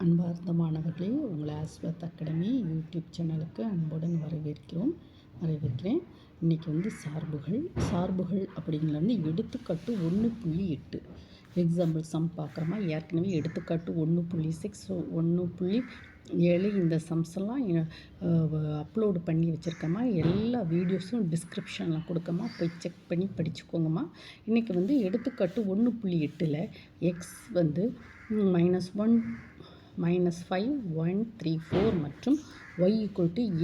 அன்பார்ந்த மாணவர்களே, உங்களை ஆஸ்வத் அகாடமி யூடியூப் சேனலுக்கு அன்புடன் வரவேற்கிறேன். இன்றைக்கி சார்புகள் அப்படிங்கிறது எடுத்துக்காட்டு 1.8 எக்ஸாம்பிள் சம் பார்க்குறோமா. ஏற்கனவே எடுத்துக்காட்டு 1.6 1.7 இந்த சம்ஸ் எல்லாம் அப்லோடு பண்ணி வச்சுருக்கோமா. எல்லா வீடியோஸும் டிஸ்கிரிப்ஷனில் கொடுக்கமா, போய் செக் பண்ணி படிச்சுக்கோங்கம்மா. இன்றைக்கி எடுத்துக்காட்டு 1.8ல் எக்ஸ் -1 -5 1 3 4 மற்றும் y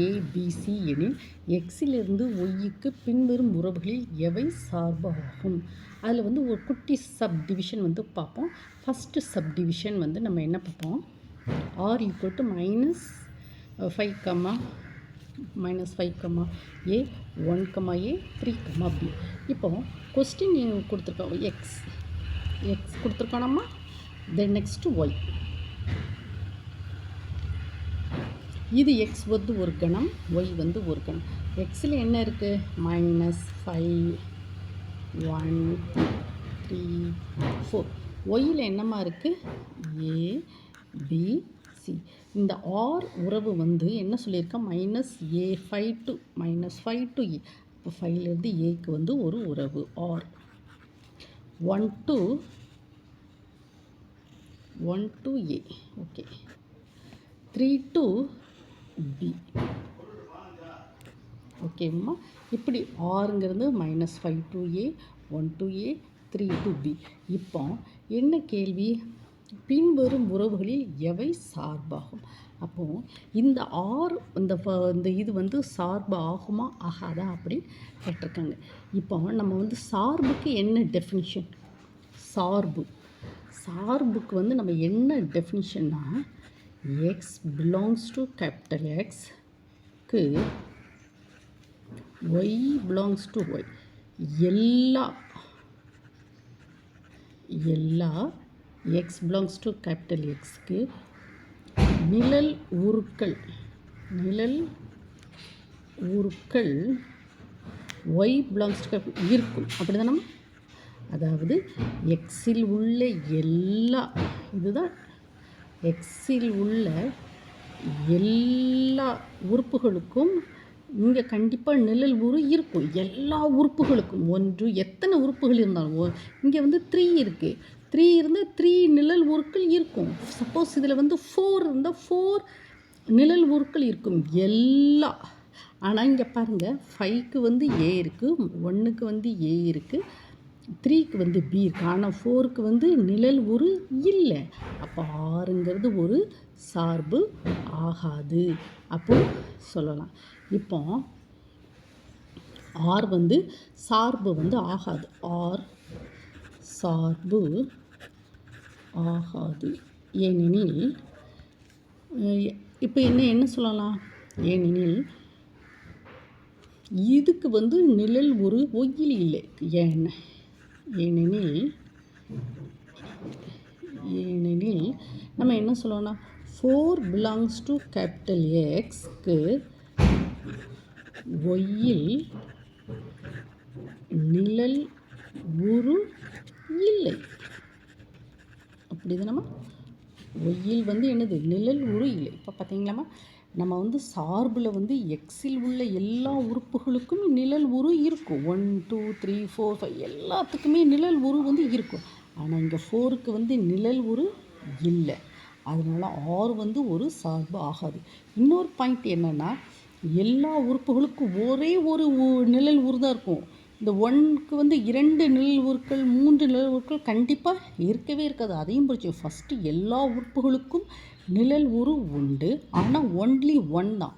ABC எனில் எக்ஸிலிருந்து ஒய்க்கு பின்வரும் உறவுகளில் எவை சார்பு ஆகும். அதில் ஒரு குட்டி சப்டிவிஷன் பார்ப்போம். ஃபஸ்ட்டு சப்டிவிஷன் நம்ம என்ன பார்ப்போம், r -5, -5 a 1, a 3, b. இப்போ கொஸ்டின் கொடுத்துருக்கோம், எக்ஸ் கொடுத்துருக்கோம் நம்ம. Then next y. இது எக்ஸ் ஒரு கணம், ஒய் ஒரு கணம். எக்ஸில் என்ன இருக்குது, -5 1 3 4. ஒய்யில் என்னமா இருக்குது, ஏ பி சி. இந்த ஆர் உறவு என்ன சொல்லியிருக்கேன், -5 to -5 to a. இப்போ 5லேருந்து ஏக்கு ஒரு உறவு R. 1 to a, okay. 3 to b, ஓகேம்மா. இப்படி ஆறுங்கிறது -5 to a, 1 to a, 3 to b. இப்போ என்ன கேள்வி, பின்வரும் உறவுகளில் எவை சார்பாகும். அப்போது இந்த ஆர் இந்த இது சார்பு ஆகுமா ஆகாதா அப்படி கேட்டிருக்காங்க. இப்போ நம்ம சார்புக்கு என்ன டெஃபினிஷன், சார்புக்கு நம்ம என்ன டெஃபினிஷன்னா, x belongs to capital X க்கு y belongs to y. எல்லா x belongs to capital X க்கு நிழல் உருக்கள் y belongs to இருக்கும். அப்படிதானே. அதாவது எக்ஸில் உள்ள இதுதான் எக்ஸில் உள்ள எல்லா உறுப்புகளுக்கும் இங்கே கண்டிப்பாக நிழல் உரு இருக்கும். எல்லா உறுப்புகளுக்கும் எத்தனை உறுப்புகள் இருந்தாலும் இங்கே 3 இருக்குது. 3 இருந்தால் 3 நிழல் உருக்கள் இருக்கும். சப்போஸ் இதில் 4 இருந்தால் 4 நிழல் உருக்கள் இருக்கும் எல்லா. ஆனால் இங்கே பாருங்கள், 5க்கு ஏ இருக்குது, 1க்கு ஏ இருக்குது, 3க்கு பி இருக்குது. ஆனால் 4க்கு நிழல் உரு இல்லை. அப்போ ஆறுங்கிறது ஒரு சார்பு ஆகாது அப்போ சொல்லலாம். இப்போ ஆர் சார்பு ஆகாது. ஆர் சார்பு ஆகாது ஏனெனில், இப்போ என்ன சொல்லலாம், ஏனெனில் இதுக்கு நிழல் ஒரு ஒய்யில் இல்லை. ஏனெனில் நம்ம என்ன சொல்லலாம், 4 belongs to capital Xக்கு ஒய்யில் நிழல் உரு இல்லை. அப்படிதானம்மா, ஒய்யில் என்னது, நிழல் உரு இல்லை. இப்போ பார்த்தீங்களாம்மா, நம்ம சார்பில் எக்ஸில் உள்ள எல்லா உறுப்புகளுக்கும் நிழல் உரு இருக்கும். 1 2 3 4 5 எல்லாத்துக்குமே நிழல் உரு இருக்கும். ஆனால் இங்கே 4க்கு நிழல் உரு இல்லை. அதனால் ஆர் ஒரு சார்பு ஆகாது. இன்னொரு பாயிண்ட் என்னென்னா, எல்லா உறுப்புகளுக்கும் ஒரே ஒரு நிழல் உரு தான் இருக்கும். இந்த 1க்கு 2 நிழல் உருக்கள் 3 நிழல் உருக்கள் கண்டிப்பாக இருக்கவே இருக்காது. அதையும் புரிச்சு, ஃபஸ்ட்டு எல்லா உறுப்புகளுக்கும் நிழல் உரு உண்டு. ஆனால் ஒன்லி 1 தான்.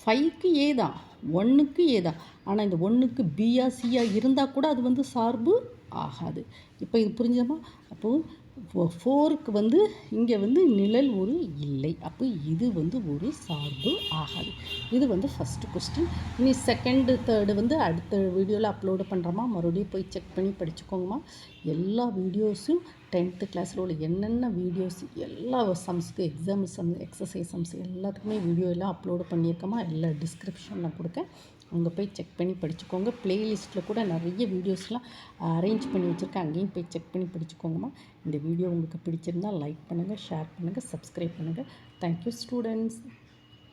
5க்கு ஏ தான், 1க்கு ஏ தான். ஆனால் இந்த 1க்கு பியா சியா இருந்தால் கூட அது சார்பு ஆகாது. இப்போ இது புரிஞ்சமா. அப்போது 4க்கு இங்கே நிழல் உரு இல்லை. அப்போ இது ஒரு சார்பு ஆகாது. இது ஃபஸ்ட்டு கொஸ்டின். இனி செகண்டு தேர்டு அடுத்த வீடியோவில் அப்லோடு பண்ணுறோமா. மறுபடியும் போய் செக் பண்ணி படிச்சுக்கோங்கம்மா. எல்லா வீடியோஸும் 10th கிளாஸில் உள்ள என்னென்ன வீடியோஸ் எல்லா சம்ஸுக்கு எக்ஸாம் சம் எக்ஸசைஸ் சம்ஸ் எல்லாத்துக்குமே வீடியோ எல்லாம் அப்லோடு பண்ணியிருக்கோமா. எல்லா டிஸ்கிரிப்ஷனில் கொடுக்க அங்கே போய் செக் பண்ணி படிச்சுக்கோங்க. ப்ளேலிஸ்ட்டில் கூட நிறைய வீடியோஸ்லாம் அரேஞ்ச் பண்ணி வச்சுருக்கேன். அங்கேயும் போய் செக் பண்ணி படிச்சுக்கோங்கம்மா. இந்த வீடியோ உங்களுக்கு பிடிச்சிருந்தால் லைக் பண்ணுங்கள், ஷேர் பண்ணுங்கள், சப்ஸ்கிரைப் பண்ணுங்கள். Thank you students.